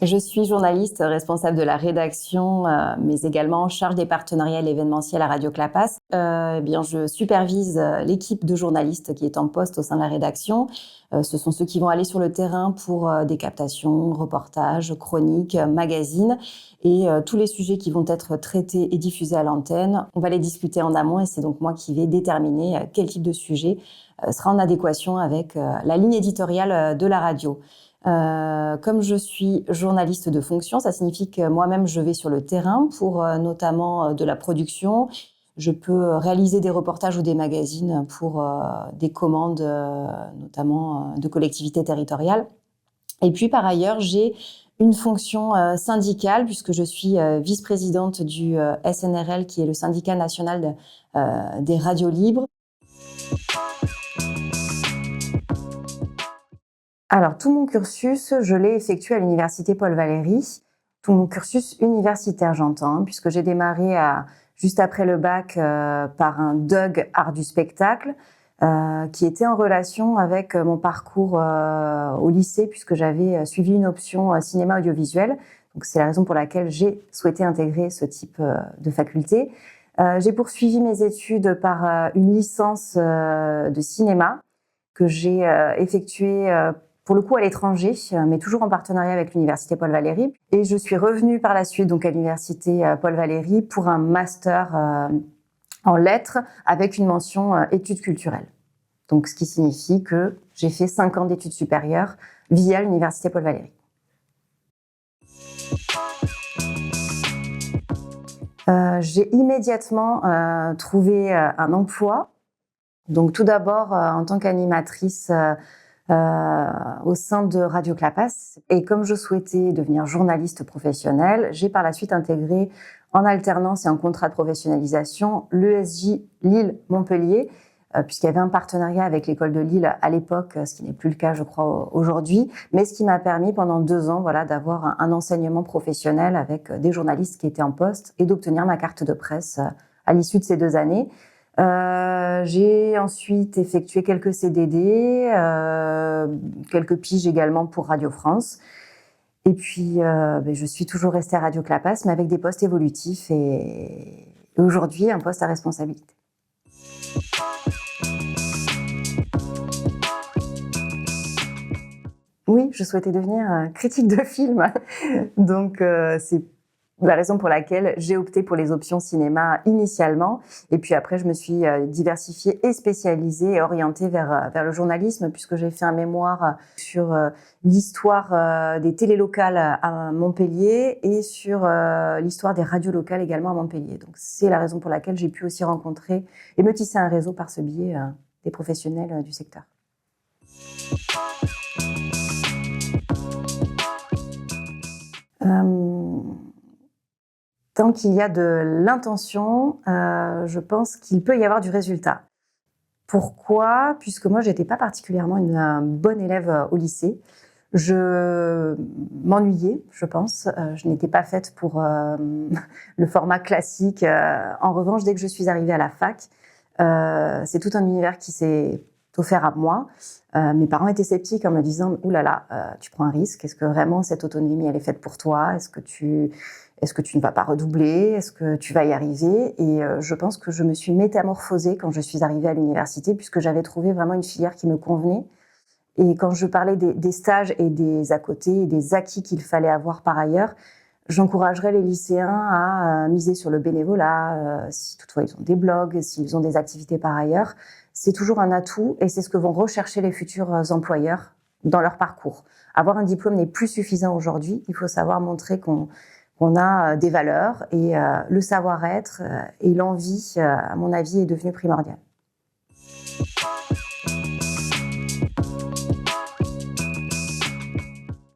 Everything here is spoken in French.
Je suis journaliste responsable de la rédaction, mais également en charge des partenariats et l'événementiel à Radio Clapas. Je supervise l'équipe de journalistes qui est en poste au sein de la rédaction. Ce sont ceux qui vont aller sur le terrain pour des captations, reportages, chroniques, magazines et tous les sujets qui vont être traités et diffusés à l'antenne. On va les discuter en amont et c'est donc moi qui vais déterminer quel type de sujet sera en adéquation avec la ligne éditoriale de la radio. Comme je suis journaliste de fonction, ça signifie que moi-même, je vais sur le terrain pour notamment de la production. Je peux réaliser des reportages ou des magazines pour des commandes, notamment de collectivités territoriales. Et puis, par ailleurs, j'ai une fonction syndicale puisque je suis vice-présidente du SNRL, qui est le syndicat national des radios libres. Alors, tout mon cursus, je l'ai effectué à l'université Paul Valéry. Tout mon cursus universitaire, j'entends, puisque j'ai démarré juste après le bac par un DUG art du spectacle, qui était en relation avec mon parcours au lycée, puisque j'avais suivi une option cinéma audiovisuel. Donc, c'est la raison pour laquelle j'ai souhaité intégrer ce type de faculté. J'ai poursuivi mes études par une licence de cinéma que j'ai effectuée pour le coup à l'étranger, mais toujours en partenariat avec l'université Paul Valéry. Et je suis revenue par la suite donc à l'université Paul Valéry pour un master en lettres avec une mention études culturelles. Donc, ce qui signifie que j'ai fait 5 ans d'études supérieures via l'université Paul Valéry. J'ai immédiatement trouvé un emploi. Donc, tout d'abord, en tant qu'animatrice au sein de Radio Clapas. Et comme je souhaitais devenir journaliste professionnelle, j'ai par la suite intégré en alternance et en contrat de professionnalisation l'ESJ Lille-Montpellier, puisqu'il y avait un partenariat avec l'école de Lille à l'époque, ce qui n'est plus le cas, je crois, aujourd'hui, mais ce qui m'a permis pendant 2 ans d'avoir un enseignement professionnel avec des journalistes qui étaient en poste et d'obtenir ma carte de presse à l'issue de ces 2 années. J'ai ensuite effectué quelques CDD, quelques piges également pour Radio France. Et puis, je suis toujours restée à Radio Clapas, mais avec des postes évolutifs et aujourd'hui, un poste à responsabilité. Oui, je souhaitais devenir critique de film. Donc, c'est la raison pour laquelle j'ai opté pour les options cinéma initialement. Et puis après, je me suis diversifiée et spécialisée et orientée vers le journalisme, puisque j'ai fait un mémoire sur l'histoire des télés locales à Montpellier et sur l'histoire des radios locales également à Montpellier. Donc, c'est la raison pour laquelle j'ai pu aussi rencontrer et me tisser un réseau par ce biais des professionnels du secteur. Tant qu'il y a de l'intention, je pense qu'il peut y avoir du résultat. Pourquoi ? Puisque moi, j'étais pas particulièrement une bonne élève au lycée. Je m'ennuyais, je pense. Je n'étais pas faite pour le format classique. En revanche, dès que je suis arrivée à la fac, c'est tout un univers qui s'est offert à moi. Mes parents étaient sceptiques en me disant « Ouh là là, tu prends un risque. Est-ce que vraiment cette autonomie, elle est faite pour toi ? Est-ce que tu ne vas pas redoubler ? Est-ce que tu vas y arriver ?» Et je pense que je me suis métamorphosée quand je suis arrivée à l'université, puisque j'avais trouvé vraiment une filière qui me convenait. Et quand je parlais des stages et des à côté, et des acquis qu'il fallait avoir par ailleurs, j'encouragerais les lycéens à miser sur le bénévolat, si toutefois ils ont des blogs, s'ils ont des activités par ailleurs. C'est toujours un atout et c'est ce que vont rechercher les futurs employeurs dans leur parcours. Avoir un diplôme n'est plus suffisant aujourd'hui. Il faut savoir montrer qu'on a des valeurs et le savoir-être et l'envie, à mon avis, est devenu primordial.